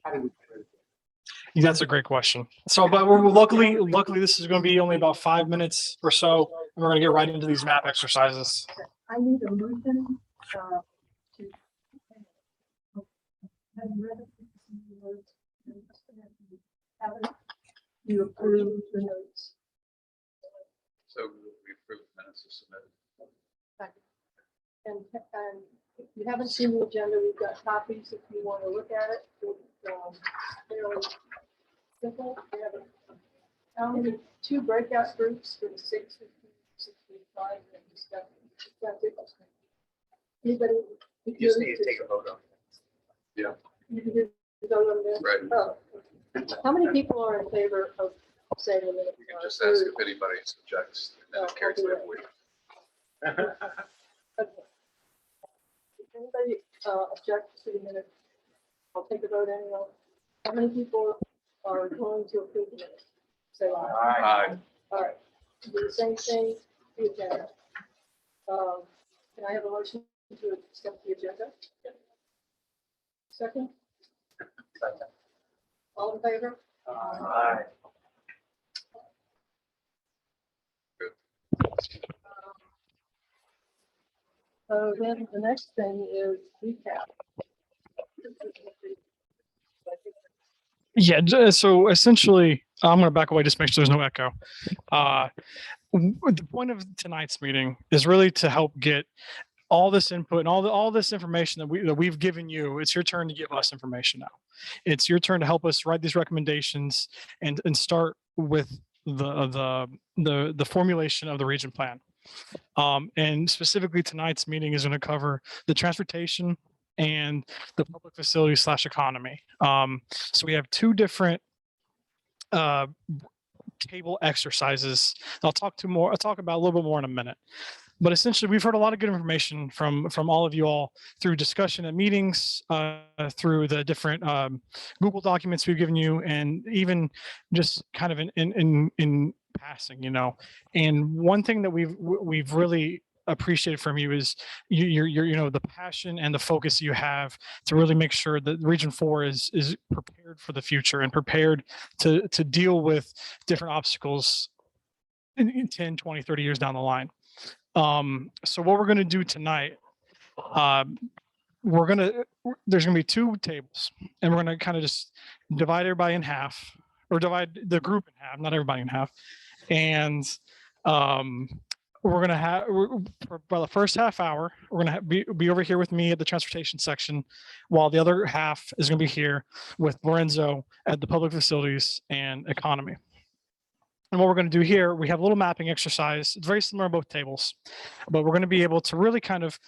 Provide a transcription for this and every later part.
how do we? That's a great question. So, but we're luckily this is going to be only about 5 minutes or so, and we're going to get right into these map exercises. I need a motion to have read you approve the notes. So we approve the minutes as submitted. And if you haven't seen the agenda, we've got copies if you want to look at it. It's fairly simple. We have only 2 breakout groups for the 6, 15, 65, and discussion. Anybody? You just need to take a vote on it. Yeah. You can do vote on this? Right. Oh. How many people are in favor of saying the minutes? You can just ask if anybody objects, and then it carries their weight. Okay. If anybody objects to the minutes, I'll take a vote anyway. How many people are going to approve the minutes? Say aye. Aye. All right. Do the same thing, the agenda. Can I have a motion to accept the agenda? Second? All in favor? Aye. So then the next thing is recap. Yeah. So essentially, I'm going to back away just to make sure there's no echo. The point of tonight's meeting is really to help get all this input and all this information that we've given you. It's your turn to give us information now. It's your turn to help us write these recommendations and start with the formulation of the region plan. And specifically tonight's meeting is going to cover the transportation and the public facilities / economy. So we have 2 different table exercises. I'll talk about a little bit more in a minute. But essentially, we've heard a lot of good information from all of you all through discussion at meetings, through the different Google documents we've given you, and even just kind of in passing, you know. And one thing that we've really appreciated from you is your the passion and the focus you have to really make sure that Region 4 is prepared for the future and prepared to deal with different obstacles in 10, 20, 30 years down the line. So what we're going to do tonight, there's going to be 2 tables, and we're going to kind of just divide everybody in half, or divide the group in half, not everybody in half. And we're going to have, for the first half hour, we're going to be over here with me at the transportation section, while the other half is going to be here with Lorenzo at the public facilities and economy. And what we're going to do here, we have a little mapping exercise. It's very similar on both tables, but we're going to be able to really kind of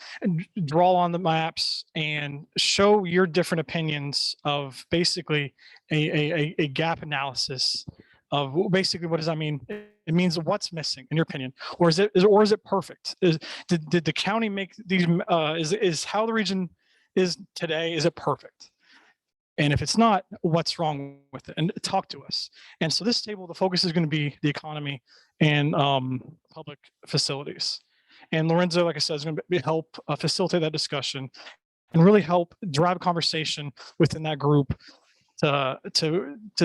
draw on the maps and show your different opinions of basically a gap analysis of basically what does that mean? It means what's missing in your opinion, or is it perfect? Did the county make these? Is how the region is today? Is it perfect? And if it's not, what's wrong with it? And talk to us. And so this table, the focus is going to be the economy and public facilities. And Lorenzo, like I said, is going to help facilitate that discussion and really help drive a conversation within that group to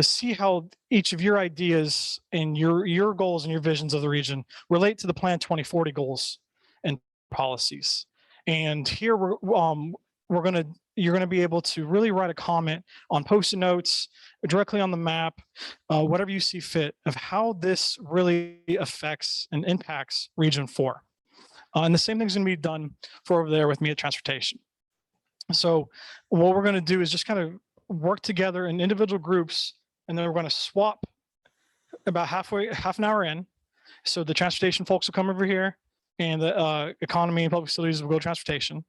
see how each of your ideas and your goals and your visions of the region relate to the Plan 2040 goals and policies. And here you're going to be able to really write a comment on Post-it notes, directly on the map, whatever you see fit, of how this really affects and impacts Region 4. And the same thing's going to be done for over there with me at transportation. So what we're going to do is just kind of work together in individual groups, and then we're going to swap about half an hour in. So the transportation folks will come over here, and the economy and public facilities will go to transportation.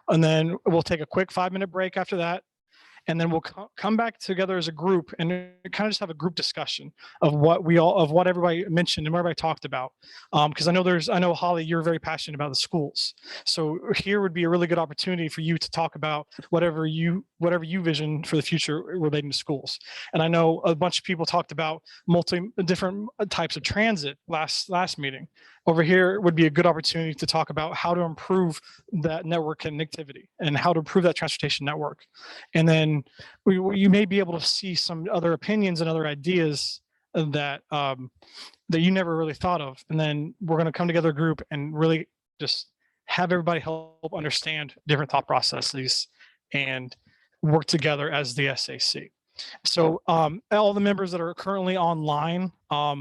And then we'll take a quick 5-minute break after that. And then we'll come back together as a group and kind of just have a group discussion of what everybody mentioned and what everybody talked about. Because I know Holly, you're very passionate about the schools. So here would be a really good opportunity for you to talk about whatever you vision for the future relating to schools. And I know a bunch of people talked about different types of transit last meeting. over here would be a good opportunity to talk about how to improve that network connectivity and how to improve that transportation network. And then you may be able to see some other opinions and other ideas that that you never really thought of. And then we're going to come together a group and really just have everybody help understand different thought processes and work together as the SAC. So all the members that are currently online, for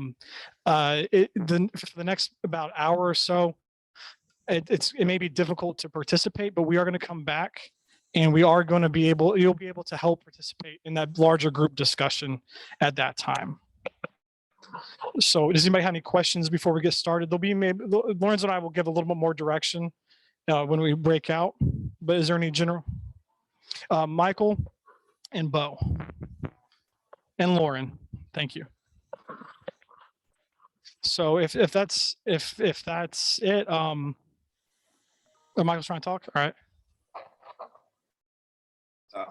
the next about hour or so, it may be difficult to participate, but we are going to come back and we are going to be able, you'll be able to help participate in that larger group discussion at that time. So does anybody have any questions before we get started? There'll be maybe, Lawrence and I will give a little bit more direction when we break out, but is there any general? Michael and Bo and Lauren, thank you. So if that's it, Michael's trying to talk. All right.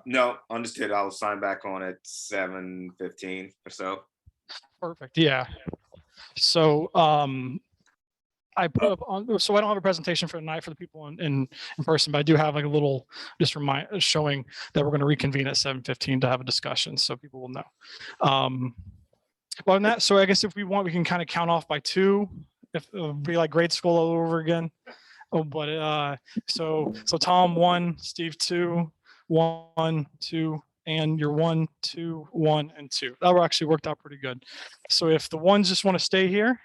No, understood. I'll sign back on at 7:15 or so. Perfect. Yeah. So I put up on, so I don't have a presentation for tonight for the people in person, but I do have like a little just showing that we're going to reconvene at 7:15 to have a discussion, so people will know. Well, on that, so I guess if we want, we can kind of count off by 2, if it'll be like grade school all over again. Oh, but so Tom 1, Steve 2, 1, 2, and your 1, 2, 1, and 2. That actually worked out pretty good. So if the 1s just want to stay here,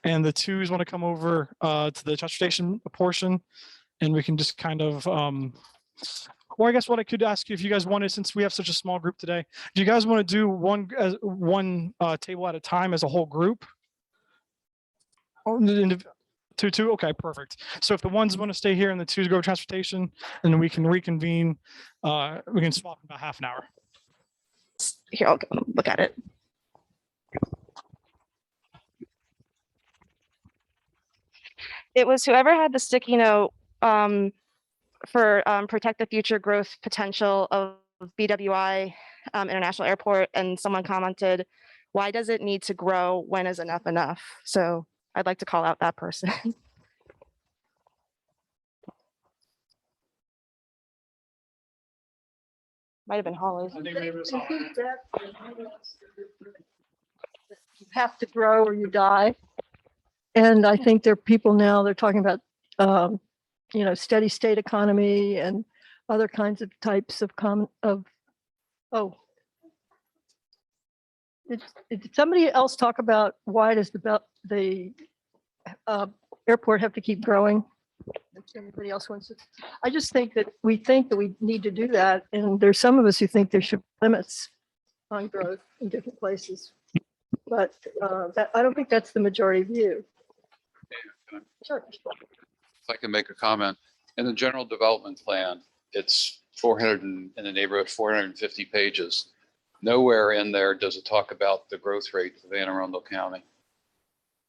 and the 2s want to come over to the transportation portion, and we can just kind of, or I guess what I could ask you, if you guys wanted, since we have such a small group today, do you guys want to do one table at a time as a whole group? Or two? Okay, perfect. So if the 1s want to stay here and the 2s go to transportation, and then we can reconvene, we can swap in about half an hour. Here, I'll go look at it. It was whoever had the sticky note for protect the future growth potential of BWI International Airport, and someone commented, why does it need to grow? When is enough enough? So I'd like to call out that person. Might have been Holly. I think that you have to grow or you die. And I think there are people now, they're talking about, steady state economy and other kinds of types of did somebody else talk about why does the airport have to keep growing? If anybody else wants to, I just think that we need to do that. And there's some of us who think there should be limits on growth in different places. But I don't think that's the majority view. Sure. If I can make a comment, in the general development plan, it's 400 in the neighborhood, 450 pages. Nowhere in there does it talk about the growth rate of Anne Arundel County.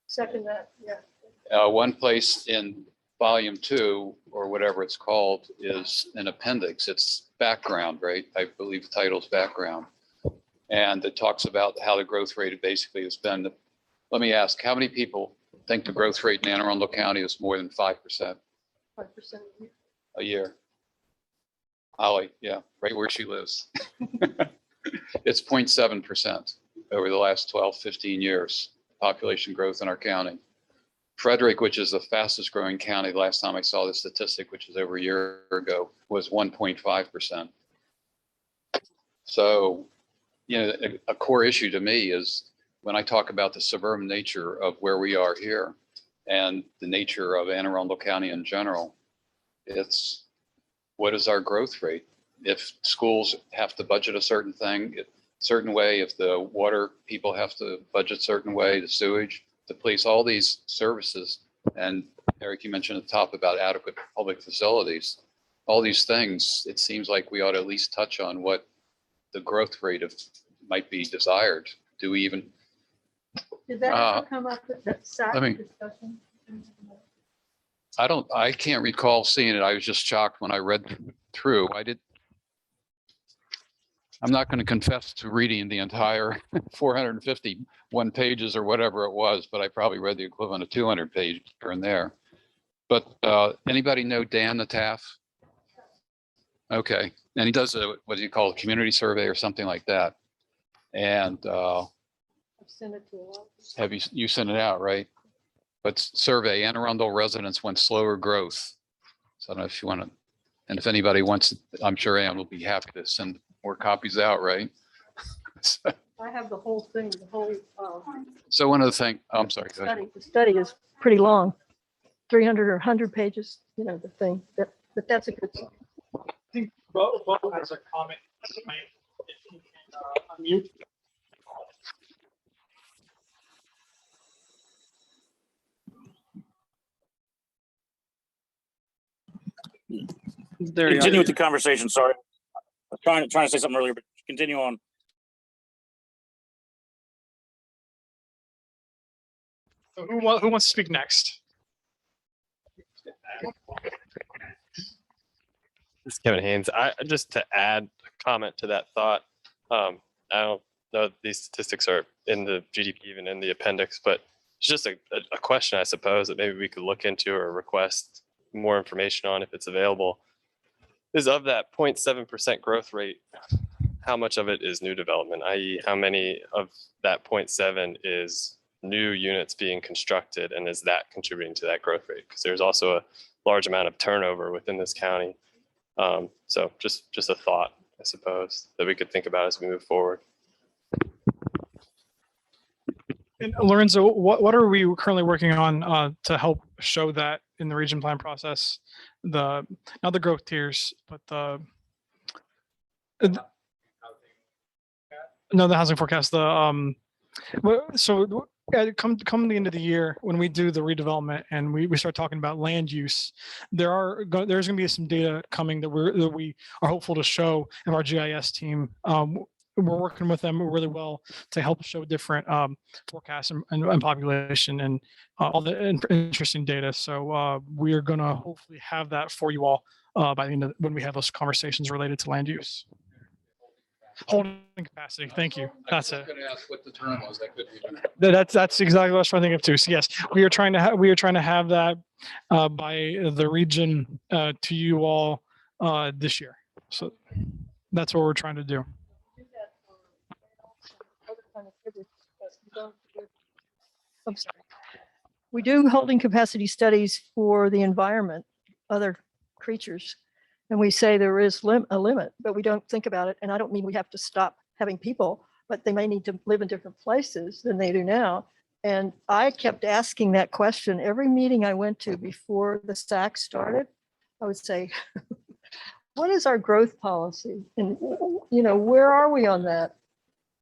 Second that, yeah. One place in volume 2 or whatever it's called is an appendix. It's background, right? I believe the title's background. And it talks about how the growth rate basically has been. Let me ask, how many people think the growth rate in Anne Arundel County is more than 5%? 5% a year? Holly, yeah, right where she lives. It's 0.7% over the last 12, 15 years, population growth in our county. Frederick, which is the fastest growing county, last time I saw the statistic, which is over a year ago, was 1.5%. So, a core issue to me is when I talk about the suburban nature of where we are here and the nature of Anne Arundel County in general, it's what is our growth rate? If schools have to budget a certain way, if the water people have to budget a certain way, the sewage, the police, all these services, and Eric, you mentioned at the top about adequate public facilities, all these things, it seems like we ought to at least touch on what the growth rate of might be desired. Do we even? Did that ever come up at that SAC discussion? I can't recall seeing it. I was just shocked when I read through. I'm not going to confess to reading the entire 451 pages or whatever it was, but I probably read the equivalent of 200 pages here and there. But anybody know Dan the Taff? Okay, and he does a, what do you call, a community survey or something like that. And I've sent it to a lot. have you sent it out, right? But survey Anne Arundel residents want slower growth. So I don't know if you want to, and if anybody wants, I'm sure Anne will be happy to send more copies out, right? I have the whole thing, the whole So one of the things, I'm sorry, go ahead. study. The study is pretty long, 300 or 100 pages, you know, the thing, but that's a good thing. I think Bo has a comment. If you can unmute. Continue with the conversation. Sorry, I was trying to say something earlier, but continue on. So who wants to speak next? This is Kevin Haynes. Just to add a comment to that thought. I don't know if these statistics are in the GDP, even in the appendix, but it's just a question, I suppose, that maybe we could look into or request more information on if it's available. Is of that 0.7% growth rate, how much of it is new development, i.e. how many of that 0.7 is new units being constructed, and is that contributing to that growth rate? Because there's also a large amount of turnover within this county. So just a thought, I suppose, that we could think about as we move forward. And Lorenzo, what are we currently working on to help show that in the region plan process? Not the growth tiers, but the housing forecast. So come the end of the year when we do the redevelopment and we start talking about land use, there's going to be some data coming that we are hopeful to show in our GIS team. We're working with them really well to help show different forecasts and population and all the interesting data. So we are going to hopefully have that for you all by the end of when we have those conversations related to land use. Holding capacity. Thank you. That's it. I was going to ask what the term was. That could be. That's exactly what I was trying to think of too. So yes, we are trying to have that by the region to you all this year. So that's what we're trying to do. I'm sorry. We do holding capacity studies for the environment, other creatures. And we say there is a limit, but we don't think about it. And I don't mean we have to stop having people, but they may need to live in different places than they do now. And I kept asking that question every meeting I went to before the SAC started. I would say, what is our growth policy? And, you know, where are we on that?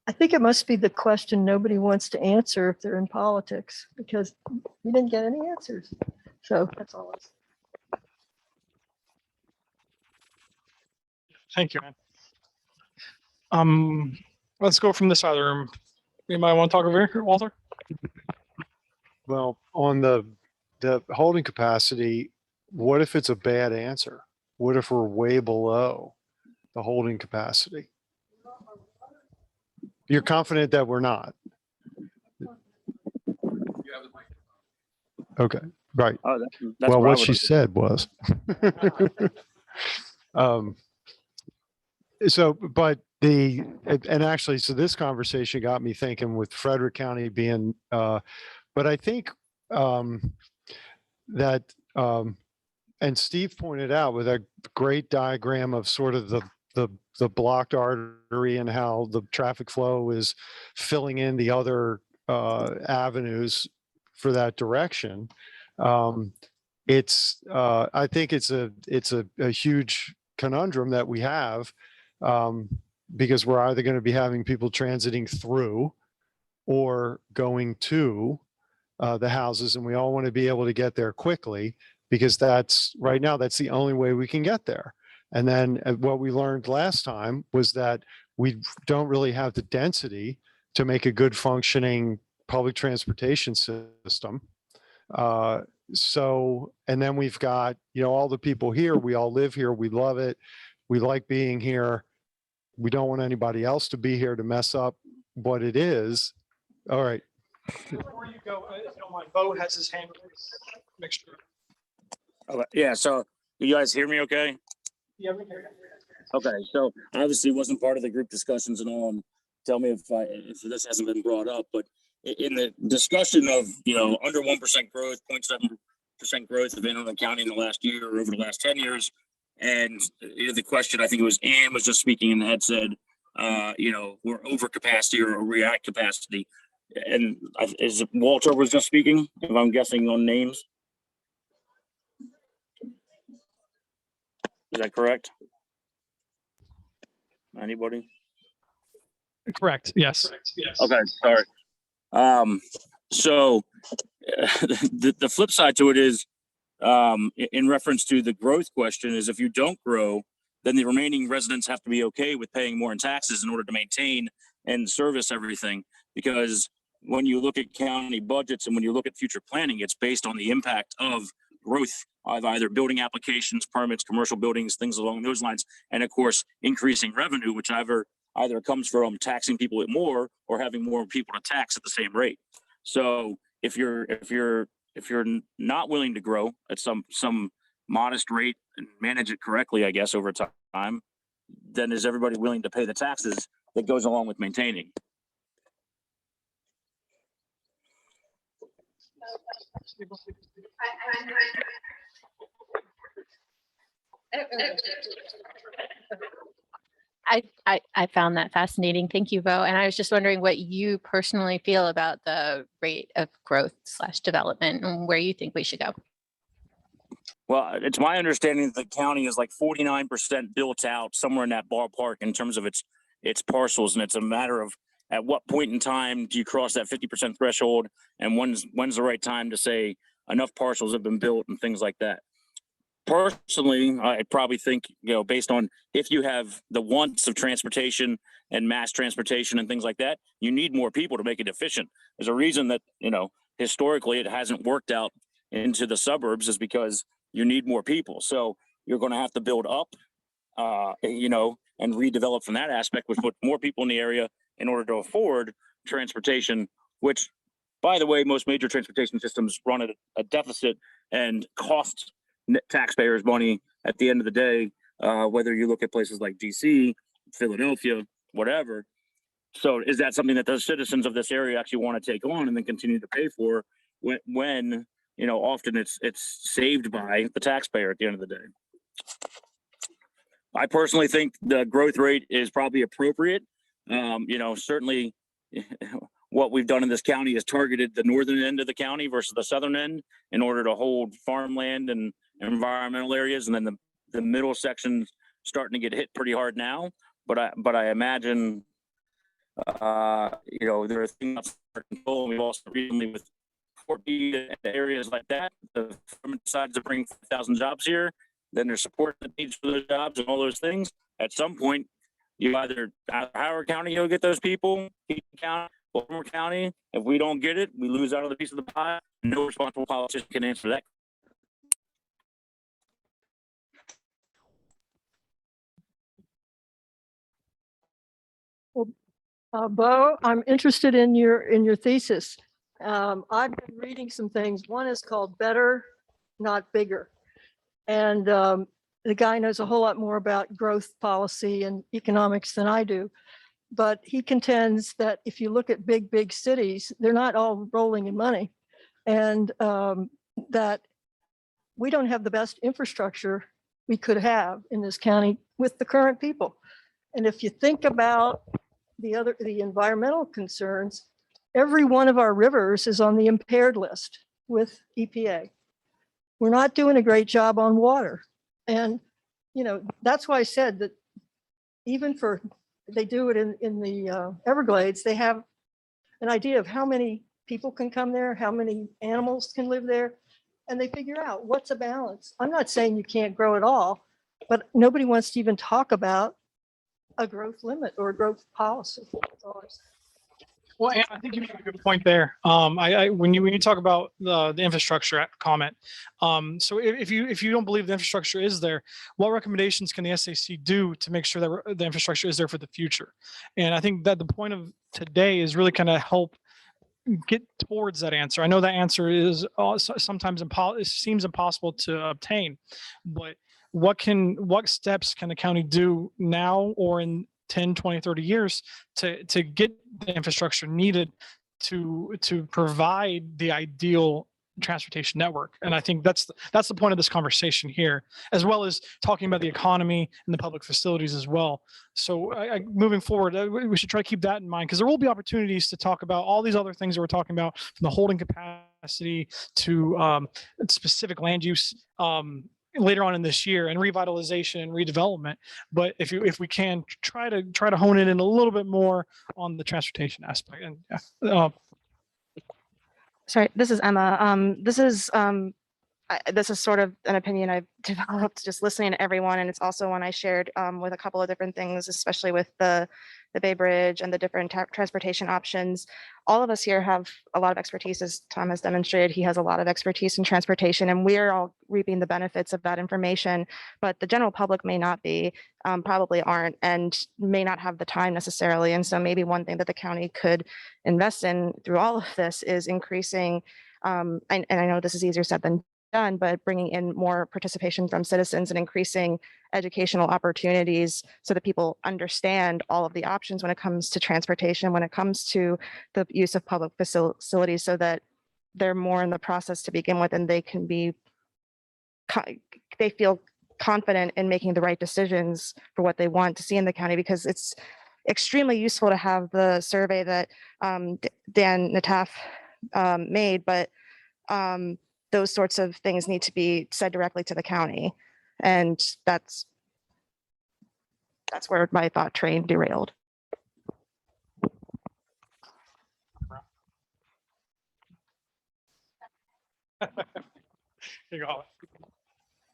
I think it must be the question nobody wants to answer if they're in politics, because you didn't get any answers. So that's all. Thank you, man. Let's go from this side of the room. Anybody want to talk over here, Walter? Well, on the holding capacity, what if it's a bad answer? What if we're way below the holding capacity? You're confident that we're not? Okay, right. Oh, that's Well, where I what would she look. said was. So, but and actually, so this conversation got me thinking with Frederick County being, but I think that, and Steve pointed out with a great diagram of sort of the blocked artery and how the traffic flow is filling in the other avenues for that direction. I think it's a huge conundrum that we have, because we're either going to be having people transiting through or going to the houses, and we all want to be able to get there quickly, because right now that's the only way we can get there. And then what we learned last time was that we don't really have the density to make a good functioning public transportation system. So, and then we've got, all the people here, we all live here, we love it, we like being here. we don't want anybody else to be here to mess up what it is. All right. Before you go, if you don't mind, Bo has his hand raised. Make sure. Okay, yeah, so you guys hear me okay? Yeah, we can hear you. Okay, so obviously wasn't part of the group discussions and all, and tell me if this hasn't been brought up, but in the discussion of, under 1% growth, 0.7% growth of Anne Arundel County in the last year or over the last 10 years, and the question, I think it was Ann was just speaking and had said, we're over capacity or we're at capacity. And is it Walter was just speaking, if I'm guessing on names? Is that correct? Anybody? Correct. Yes. Okay, sorry. So the flip side to it is, in reference to the growth question, is if you don't grow, then the remaining residents have to be okay with paying more in taxes in order to maintain and service everything. Because when you look at county budgets and when you look at future planning, it's based on the impact of growth of either building applications, permits, commercial buildings, things along those lines, and of course increasing revenue, which either comes from taxing people with more or having more people to tax at the same rate. So if you're not willing to grow at some modest rate and manage it correctly, I guess, over time, then is everybody willing to pay the taxes that goes along with maintaining? I found that fascinating. Thank you, Bo. And I was just wondering what you personally feel about the rate of growth / development and where you think we should go. Well, it's my understanding that the county is like 49% built out, somewhere in that ballpark in terms of its parcels. And it's a matter of at what point in time do you cross that 50% threshold, and when's the right time to say enough parcels have been built and things like that. Personally, I probably think, based on if you have the wants of transportation and mass transportation and things like that, you need more people to make it efficient. There's a reason that, historically it hasn't worked out into the suburbs, is because you need more people. So you're going to have to build up, and redevelop from that aspect, which put more people in the area in order to afford transportation, which, by the way, most major transportation systems run at a deficit and cost taxpayers money at the end of the day, whether you look at places like DC, Philadelphia, whatever. So is that something that the citizens of this area actually want to take on and then continue to pay for when often it's saved by the taxpayer at the end of the day? I personally think the growth rate is probably appropriate. Certainly what we've done in this county is targeted the northern end of the county versus the southern end in order to hold farmland and environmental areas, and then the middle section starting to get hit pretty hard now. But I imagine there are things outside our control, and we've also recently with Fort Meade and areas like that, the government decides to bring 5,000 jobs here. Then there's support that needs for those jobs and all those things. At some point, you either Howard County, you'll get those people, Keene County, Baltimore County. If we don't get it, we lose out of the piece of the pie. No responsible politician can answer that. Bo, I'm interested in your thesis. I've been reading some things. One is called Better, Not Bigger. And the guy knows a whole lot more about growth policy and economics than I do. But he contends that if you look at big cities, they're not all rolling in money. And that we don't have the best infrastructure we could have in this county with the current people. And if you think about the environmental concerns, every one of our rivers is on the impaired list with EPA. We're not doing a great job on water. And, that's why I said that even they do it in the Everglades, they have an idea of how many people can come there, how many animals can live there, and they figure out what's a balance. I'm not saying you can't grow at all, but nobody wants to even talk about a growth limit or a growth policy. Well, and I think you make a good point there. When you talk about the infrastructure comment, so if you don't believe the infrastructure is there, what recommendations can the SAC do to make sure that the infrastructure is there for the future? And I think that the point of today is really kind of help get towards that answer. I know that answer is sometimes it seems impossible to obtain, but what steps can the county do now or in 10, 20, 30 years to get the infrastructure needed to provide the ideal transportation network? And I think that's the point of this conversation here, as well as talking about the economy and the public facilities as well. So moving forward, we should try to keep that in mind, because there will be opportunities to talk about all these other things that we're talking about, from the holding capacity to specific land use later on in this year, and revitalization and redevelopment. But if we can try to hone it in a little bit more on the transportation aspect. And Sorry, this is Emma. This is sort of an opinion I've developed just listening to everyone, and it's also one I shared with a couple of different things, especially with the Bay Bridge and the different transportation options. All of us here have a lot of expertise, as Tom has demonstrated. He has a lot of expertise in transportation, and we're all reaping the benefits of that information. But the general public may not be, probably aren't, and may not have the time necessarily. And so maybe one thing that the county could invest in through all of this is increasing, and I know this is easier said than done, but bringing in more participation from citizens and increasing educational opportunities so that people understand all of the options when it comes to transportation, when it comes to the use of public facilities, so that they're more in the process to begin with, and they can be, they feel confident in making the right decisions for what they want to see in the county. Because it's extremely useful to have the survey that Dan Nataf made, but those sorts of things need to be said directly to the county. And that's where my thought train derailed. Here you go.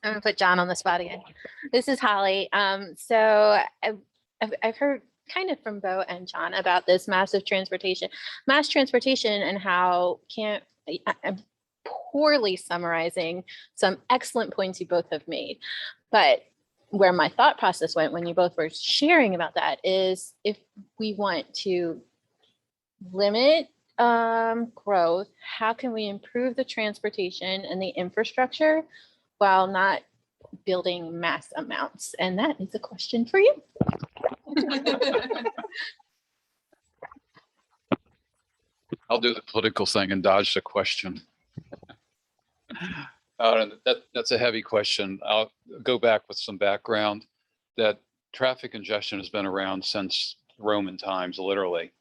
I'm gonna put John on the spot again. This is Holly. So I've heard kind of from Bo and John about this mass transportation, and how I'm poorly summarizing some excellent points you both have made. But where my thought process went when you both were sharing about that is, if we want to limit growth, how can we improve the transportation and the infrastructure while not building mass amounts? And that is a question for you. I'll do the political thing and dodge the question. That's a heavy question. I'll go back with some background. That traffic congestion has been around since Roman times, literally.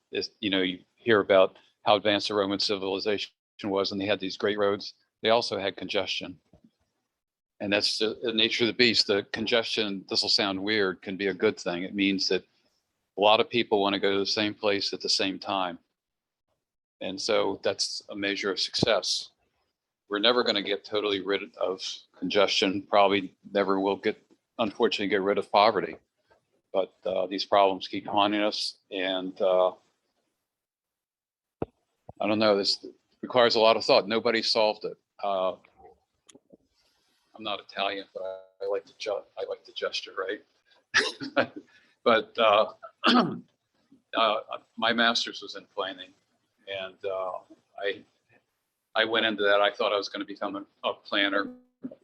You hear about how advanced the Roman civilization was, and they had these great roads. They also had congestion. And that's the nature of the beast. The congestion, this will sound weird, can be a good thing. It means that a lot of people want to go to the same place at the same time. And so that's a measure of success. We're never going to get totally rid of congestion, probably never will unfortunately get rid of poverty. But these problems keep haunting us. And I don't know, this requires a lot of thought. Nobody solved it. I'm not Italian, but I like to gesture, right? But my master's was in planning, and I went into that. I thought I was going to become a planner,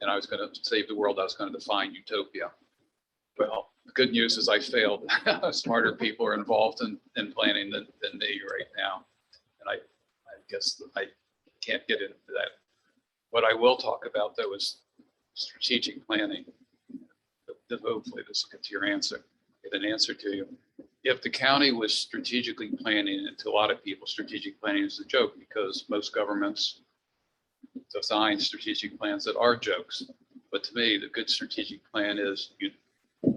and I was going to save the world. I was going to define utopia. Well, the good news is I failed. Smarter people are involved in planning than me right now, and I guess I can't get into that. What I will talk about, though, is strategic planning. Hopefully this will get to your answer, get an answer to you. If the county was strategically planning, and to a lot of people, strategic planning is a joke, because most governments design strategic plans that are jokes. But to me, the good strategic plan is you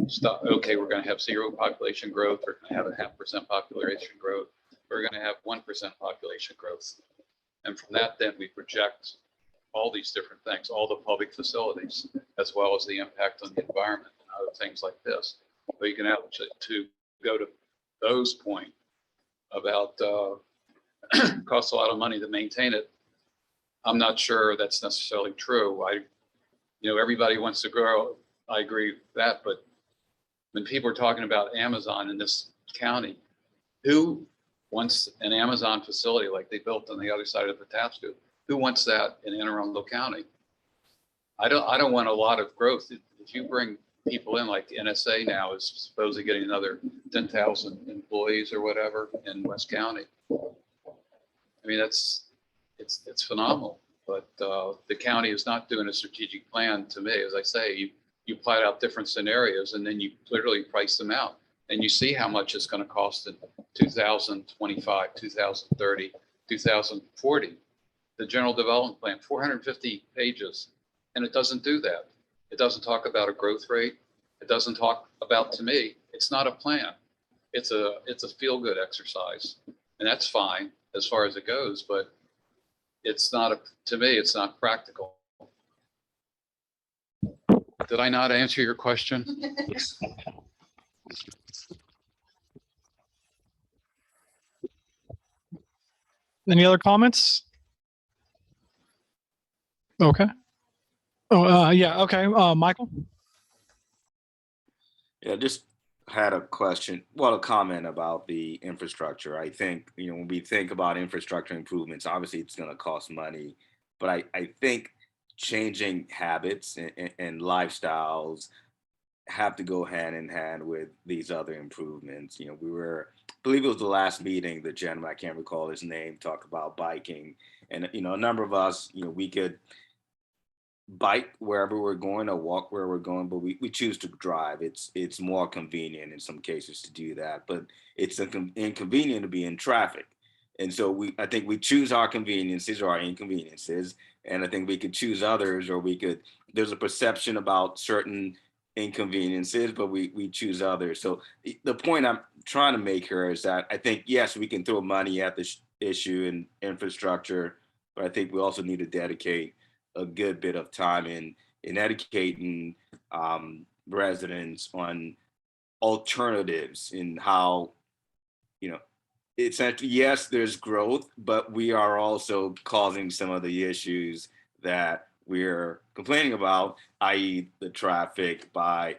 stop, okay, we're going to have 0 population growth, we're going to have a 0.5% population growth, we're going to have 1% population growth. And from that, then we project all these different things, all the public facilities, as well as the impact on the environment and other things like this. But you can have to go to those points about costs a lot of money to maintain it. I'm not sure that's necessarily true. Everybody wants to grow. I agree with that, but when people are talking about Amazon in this county, who wants an Amazon facility like they built on the other side of the Patapsco? Who wants that in Anne Arundel County? I don't want a lot of growth. If you bring people in, like the NSA now is supposedly getting another 10,000 employees or whatever in West County. I mean, it's phenomenal, but the county is not doing a strategic plan to me. As I say, you plot out different scenarios and then you literally price them out and you see how much it's going to cost in 2025, 2030, 2040. The general development plan, 450 pages, and it doesn't do that. It doesn't talk about a growth rate. It doesn't talk about, to me, it's not a plan. It's a feel-good exercise, and that's fine as far as it goes, but it's not, to me, it's not practical. Did I not answer your question? Any other comments? Okay. Oh, yeah, okay. Michael? Yeah, just had a question, well, a comment about the infrastructure. I think, when we think about infrastructure improvements, obviously it's going to cost money, but I think changing habits and lifestyles have to go hand in hand with these other improvements. I believe it was the last meeting, the gentleman, I can't recall his name, talked about biking. And, a number of us, we could bike wherever we're going or walk where we're going, but we choose to drive. It's more convenient in some cases to do that, but it's inconvenient to be in traffic. And so I think we choose our conveniences or our inconveniences, and I think we could choose others, or there's a perception about certain inconveniences, but we choose others. So the point I'm trying to make here is that I think, yes, we can throw money at this issue in infrastructure, but I think we also need to dedicate a good bit of time in educating residents on alternatives in how, it's actually, yes, there's growth, but we are also causing some of the issues that we're complaining about, i.e. the traffic, by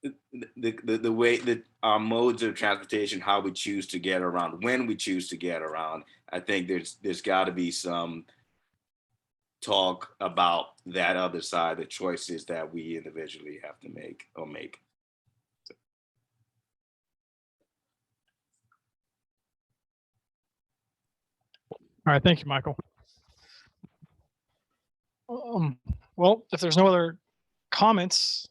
the way that our modes of transportation, how we choose to get around, when we choose to get around. I think there's got to be some talk about that other side, the choices that we individually have to make. All right, thank you, Michael. Well, if there's no other comments,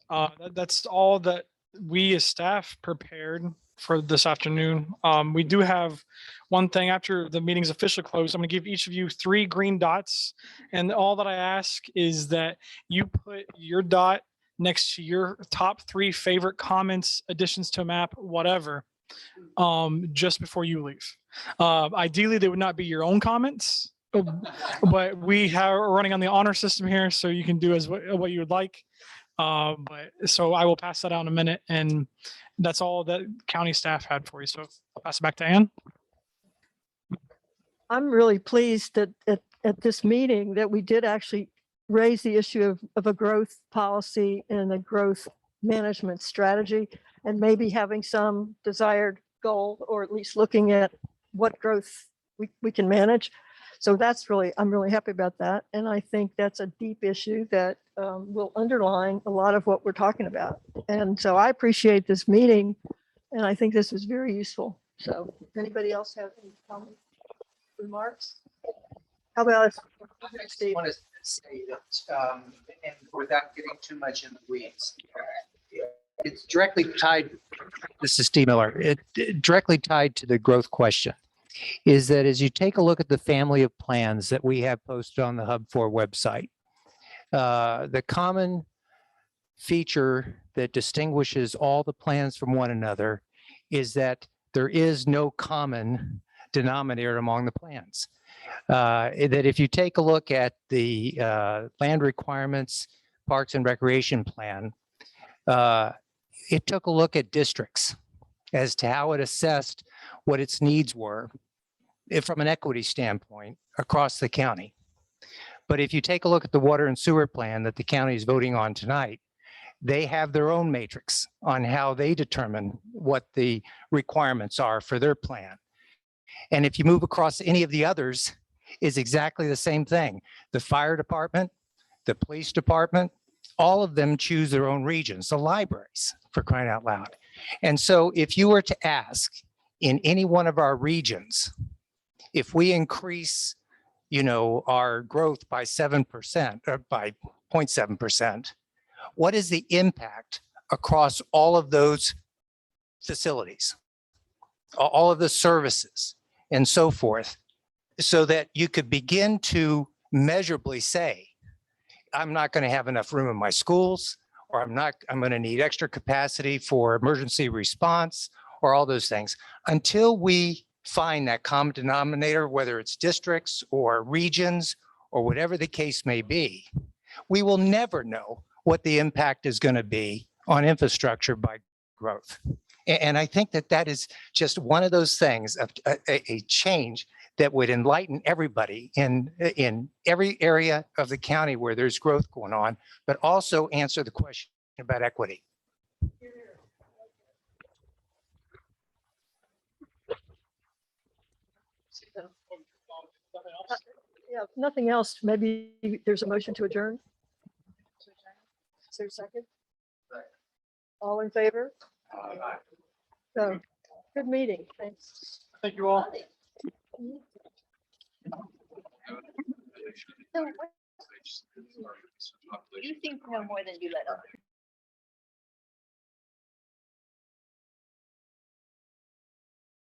that's all that we as staff prepared for this afternoon. We do have one thing after the meeting's officially closed. I'm going to give each of you 3 green dots, and all that I ask is that you put your dot next to your top 3 favorite comments, additions to a map, whatever, just before you leave. Ideally, they would not be your own comments, but we are running on the honor system here, so you can do as what you would like. But so I will pass that out in a minute, and that's all that county staff had for you. So I'll pass it back to Ann. I'm really pleased that at this meeting that we did actually raise the issue of a growth policy and a growth management strategy, and maybe having some desired goal, or at least looking at what growth we can manage. So I'm really happy about that. And I think that's a deep issue that will underline a lot of what we're talking about. And so I appreciate this meeting, and I think this was very useful. So anybody else have any comments, remarks? How about I just want to say that, and without getting too much in the weeds, it's directly tied. This is Steve Miller. It directly tied to the growth question. Is that as you take a look at the family of plans that we have posted on the Hub4 website, the common feature that distinguishes all the plans from one another is that there is no common denominator among the plans. That if you take a look at the land requirements, parks and recreation plan, it took a look at districts. as to how it assessed what its needs were from an equity standpoint across the county. But if you take a look at the water and sewer plan that the county is voting on tonight, they have their own matrix on how they determine what the requirements are for their plan. And if you move across any of the others, is exactly the same thing. The fire department, the police department, all of them choose their own regions, the libraries, for crying out loud. And so if you were to ask in any one of our regions, if we increase, our growth by 7% or by 0.7%, what is the impact across all of those facilities, all of the services and so forth, so that you could begin to measurably say, I'm not going to have enough room in my schools, or I'm going to need extra capacity for emergency response, or all those things. Until we find that common denominator, whether it's districts or regions or whatever the case may be, we will never know what the impact is going to be on infrastructure by growth. And I think that is just one of those things of a change that would enlighten everybody in every area of the county where there's growth going on, but also answer the question about equity. Yeah, if nothing else, maybe there's a motion to adjourn. Is there a second? All in favor? So, good meeting. Thanks. Thank you all. You seem to know more than you let on.